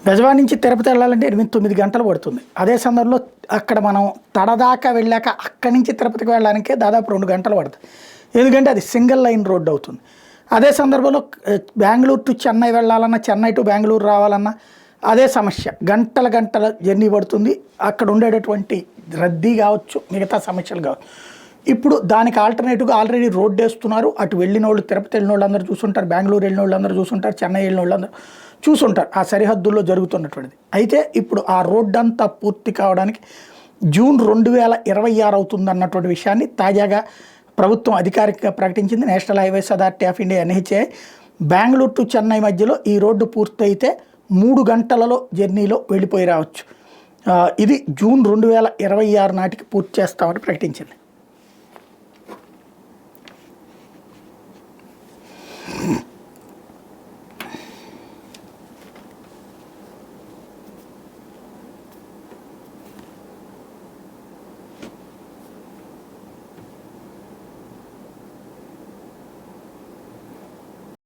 బెజవాడ నుంచి తిరుపతి వెళ్ళాలంటే 8-9 గంటలు పడుతుంది. అదే సందర్భంలో అక్కడ మనం తడదాకా వెళ్ళాక అక్కడి నుంచి తిరుపతికి వెళ్ళడానికే దాదాపు 2 గంటలు పడుతుంది. ఎందుకంటే అది సింగిల్ లైన్ రోడ్డు అవుతుంది. అదే సందర్భంలో బెంగళూరు టు చెన్నై వెళ్ళాలన్నా, చెన్నై టు బెంగళూరు రావాలన్నా అదే సమస్య. గంటల జర్నీ పడుతుంది. అక్కడ ఉండేటటువంటి రద్దీ కావచ్చు, మిగతా సమస్యలు కావచ్చు. ఇప్పుడు దానికి ఆల్టర్నేటివ్గా ఆల్రెడీ రోడ్డు వేస్తున్నారు. అటు వెళ్ళిన వాళ్ళు, తిరుపతి వెళ్ళిన వాళ్ళు అందరూ చూసుంటారు, బెంగళూరు వెళ్ళిన వాళ్ళు అందరూ చూసుంటారు, చెన్నై వెళ్ళిన వాళ్ళు అందరూ చూసుంటారు ఆ సరిహద్దుల్లో జరుగుతున్నటువంటిది. అయితే ఇప్పుడు ఆ రోడ్డు అంతా పూర్తి కావడానికి జూన్ 2026 అవుతుంది అన్నటువంటి విషయాన్ని తాజాగా ప్రభుత్వం అధికారికంగా ప్రకటించింది. National highways authority of India NHAI Bengaluru to Chennai మధ్యలో ఈ రోడ్డు పూర్తయితే 3 గంటలలో జర్నీలో వెళ్ళిపోయి రావచ్చు. ఇది జూన్ 2026 నాటికి పూర్తి చేస్తామని ప్రకటించింది.